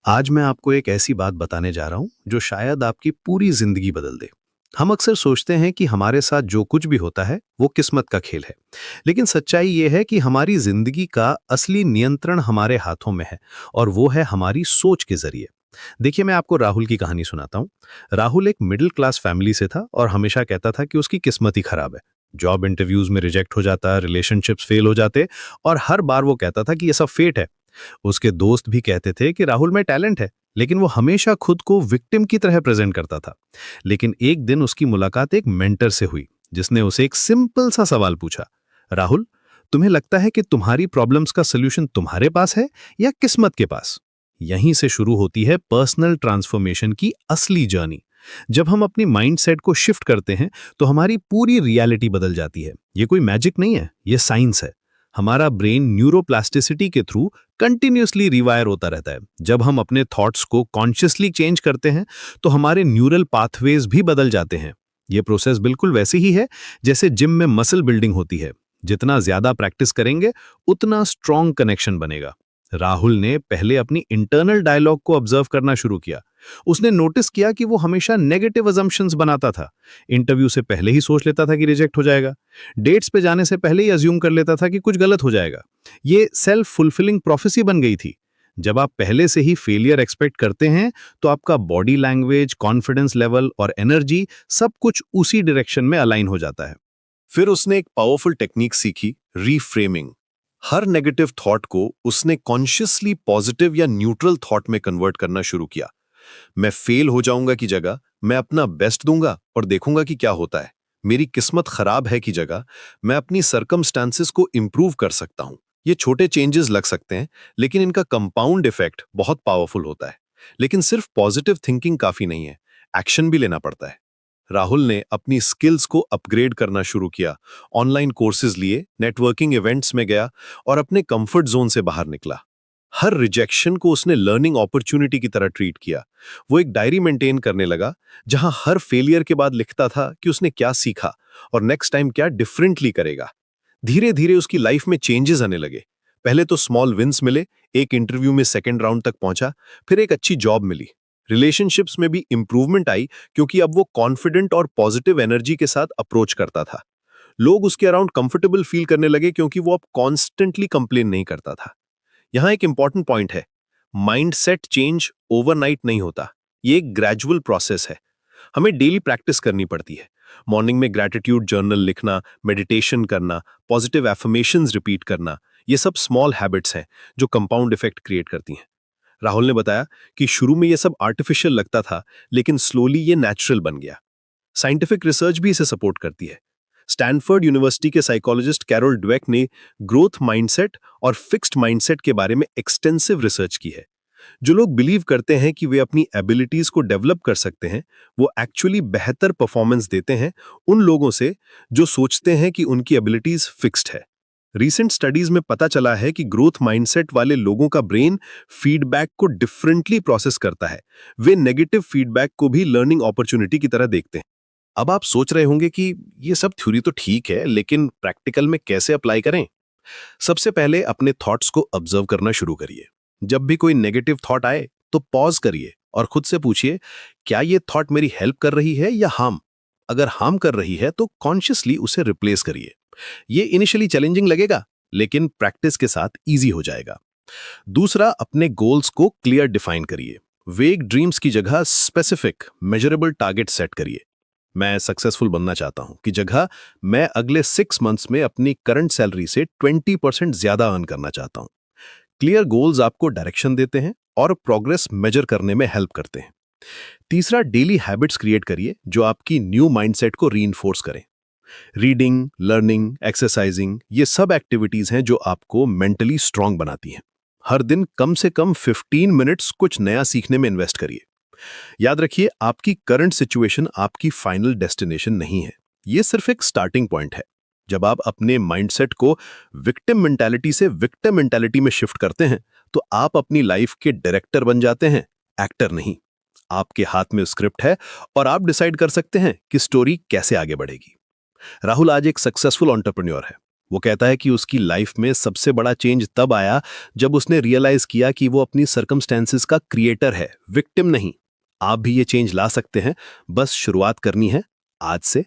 आज मैं आपको एक ऐसी बात बताने जा रहा हूं जो शायद आपकी पूरी जिंदगी बदल दे। हम अक्सर सोचते हैं कि हमारे साथ जो कुछ भी होता है वो किस्मत का खेल है, लेकिन सच्चाई ये है कि हमारी जिंदगी का असली नियंत्रण हमारे हाथों में है, और वो है हमारी सोच के जरिए। देखिए, मैं आपको राहुल की कहानी सुनाता हूँ। राहुल एक मिडिल क्लास फैमिली से था और हमेशा कहता था कि उसकी किस्मत ही खराब है। जॉब इंटरव्यूज में रिजेक्ट हो जाता, रिलेशनशिप्स फेल हो जाते, और हर बार वो कहता था कि ये सब फेट है। उसके दोस्त भी कहते थे कि राहुल में टैलेंट है, लेकिन वो हमेशा खुद को विक्टिम की तरह प्रेजेंट करता था। लेकिन एक दिन उसकी मुलाकात एक मेंटर से हुई, जिसने उसे एक सिंपल सा सवाल पूछा। राहुल, तुम्हें लगता है कि तुम्हारी प्रॉब्लम्स का सलूशन तुम्हारे पास है या किस्मत के पास? यहीं से शुरू होती है पर्सनल ट्रांसफॉर्मेशन की असली जर्नी। जब हम अपनी माइंडसेट को शिफ्ट करते हैं तो हमारी पूरी रियलिटी बदल जाती है। ये कोई मैजिक नहीं है, ये साइंस है। हमारा ब्रेन न्यूरोप्लास्टिसिटी के थ्रू कंटिन्यूअसली रिवायर होता रहता है। जब हम अपने थॉट्स को कॉन्शियसली चेंज करते हैं तो हमारे न्यूरल पाथवेज भी बदल जाते हैं। ये प्रोसेस बिल्कुल वैसी ही है जैसे जिम में मसल बिल्डिंग होती है। जितना ज्यादा प्रैक्टिस करेंगे उतना स्ट्रॉन्ग कनेक्शन बनेगा। राहुल ने पहले अपनी इंटरनल डायलॉग को ऑब्जर्व करना शुरू किया। उसने नोटिस किया कि वो हमेशा नेगेटिव अजम्पशंस बनाता था। इंटरव्यू से पहले ही सोच लेता था कि रिजेक्ट हो जाएगा। डेट्स पे जाने से पहले ही अज्यूम कर लेता था कि कुछ गलत हो जाएगा। ये सेल्फ फुलफिलिंग प्रोफेसी बन गई थी। जब आप पहले से ही फेलियर एक्सपेक्ट करते हैं तो आपका बॉडी लैंग्वेज, कॉन्फिडेंस लेवल और एनर्जी सब कुछ उसी डायरेक्शन में अलाइन हो जाता है। फिर उसने एक पावरफुल टेक्निक सीखी, रीफ्रेमिंग। हर नेगेटिव थॉट को उसने कॉन्शियसली पॉजिटिव या न्यूट्रल थॉट में कन्वर्ट करना शुरू किया। मैं फेल हो जाऊंगा की जगह मैं अपना बेस्ट दूंगा और देखूंगा कि क्या होता है। मेरी किस्मत खराब है की जगह मैं अपनी सर्कमस्टांसेस को इंप्रूव कर सकता हूं। ये छोटे चेंजेस लग सकते हैं, लेकिन इनका कंपाउंड इफेक्ट बहुत पावरफुल होता है। लेकिन सिर्फ पॉजिटिव थिंकिंग काफी नहीं है, एक्शन भी लेना पड़ता है। राहुल ने अपनी स्किल्स को अपग्रेड करना शुरू किया, ऑनलाइन कोर्सेज लिए, नेटवर्किंग इवेंट्स में गया और अपने कंफर्ट जोन से बाहर निकला। हर रिजेक्शन को उसने लर्निंग अपॉर्चुनिटी की तरह ट्रीट किया। वो एक डायरी मेंटेन करने लगा, जहां हर फेलियर के बाद लिखता था कि उसने क्या सीखा और नेक्स्ट टाइम क्या डिफरेंटली करेगा। धीरे धीरे उसकी लाइफ में चेंजेस आने लगे। पहले तो स्मॉल विंस मिले, एक इंटरव्यू में सेकंड राउंड तक पहुंचा, फिर एक अच्छी जॉब मिली। रिलेशनशिप्स में भी इंप्रूवमेंट आई, क्योंकि अब वो कॉन्फिडेंट और पॉजिटिव एनर्जी के साथ अप्रोच करता था। लोग उसके अराउंड कंफर्टेबल फील करने लगे, क्योंकि वो अब कॉन्स्टेंटली कंप्लेन नहीं करता था। यहां एक इंपॉर्टेंट पॉइंट है, माइंडसेट चेंज ओवरनाइट नहीं होता। ये एक ग्रेजुअल प्रोसेस है। हमें डेली प्रैक्टिस करनी पड़ती है। मॉर्निंग में ग्रैटिट्यूड जर्नल लिखना, मेडिटेशन करना, पॉजिटिव एफर्मेशंस रिपीट करना, ये सब स्मॉल हैबिट्स हैं जो कंपाउंड इफेक्ट क्रिएट करती हैं। राहुल ने बताया कि शुरू में ये सब आर्टिफिशियल लगता था, लेकिन स्लोली ये नेचुरल बन गया। साइंटिफिक रिसर्च भी इसे सपोर्ट करती है। स्टैनफोर्ड यूनिवर्सिटी के साइकोलॉजिस्ट कैरोल ड्वेक ने ग्रोथ माइंडसेट और फिक्स्ड माइंडसेट के बारे में एक्सटेंसिव रिसर्च की है। जो लोग बिलीव करते हैं कि वे अपनी एबिलिटीज को डेवलप कर सकते हैं, वो एक्चुअली बेहतर परफॉर्मेंस देते हैं उन लोगों से जो सोचते हैं कि उनकी एबिलिटीज फिक्स्ड है। रीसेंट स्टडीज में पता चला है कि ग्रोथ माइंडसेट वाले लोगों का ब्रेन फीडबैक को डिफरेंटली प्रोसेस करता है। वे नेगेटिव फीडबैक को भी लर्निंग अपॉर्चुनिटी की तरह देखते हैं। अब आप सोच रहे होंगे कि ये सब थ्योरी तो ठीक है, लेकिन प्रैक्टिकल में कैसे अप्लाई करें? सबसे पहले अपने थॉट्स को ऑब्जर्व करना शुरू करिए। जब भी कोई नेगेटिव थॉट आए तो पॉज करिए और खुद से पूछिए, क्या ये थॉट मेरी हेल्प कर रही है या हार्म? अगर हार्म कर रही है तो कॉन्शियसली उसे रिप्लेस करिए। ये इनिशियली चैलेंजिंग लगेगा, लेकिन प्रैक्टिस के साथ इजी हो जाएगा। दूसरा, अपने गोल्स को क्लियर डिफाइन करिए। वेग ड्रीम्स की जगह स्पेसिफिक मेजरेबल टारगेट सेट करिए। मैं सक्सेसफुल बनना चाहता हूं की जगह मैं अगले 6 मंथ्स में अपनी करंट सैलरी से 20% ज्यादा अर्न करना चाहता हूं। क्लियर गोल्स आपको डायरेक्शन देते हैं और प्रोग्रेस मेजर करने में हेल्प करते हैं। तीसरा, डेली हैबिट्स क्रिएट करिए जो आपकी न्यू माइंडसेट को रीइंफोर्स करें। रीडिंग, लर्निंग, एक्सरसाइजिंग, ये सब एक्टिविटीज हैं जो आपको मेंटली स्ट्रांग बनाती हैं। हर दिन कम से कम 15 मिनट्स कुछ नया सीखने में इन्वेस्ट करिए। याद रखिए, आपकी करंट सिचुएशन आपकी फाइनल डेस्टिनेशन नहीं है, ये सिर्फ एक स्टार्टिंग पॉइंट है। जब आप अपने माइंडसेट को विक्टिम मेंटालिटी से विक्टिम मेंटालिटी में शिफ्ट करते हैं तो आप अपनी लाइफ के डायरेक्टर बन जाते हैं, एक्टर नहीं। आपके हाथ में स्क्रिप्ट है और आप डिसाइड कर सकते हैं कि स्टोरी कैसे आगे बढ़ेगी। राहुल आज एक सक्सेसफुल एंटरप्रेन्योर है। वो कहता है कि उसकी लाइफ में सबसे बड़ा चेंज तब आया जब उसने रियलाइज किया कि वो अपनी सर्कमस्टेंसेस का क्रिएटर है, विक्टिम नहीं। आप भी ये चेंज ला सकते हैं, बस शुरुआत करनी है आज से।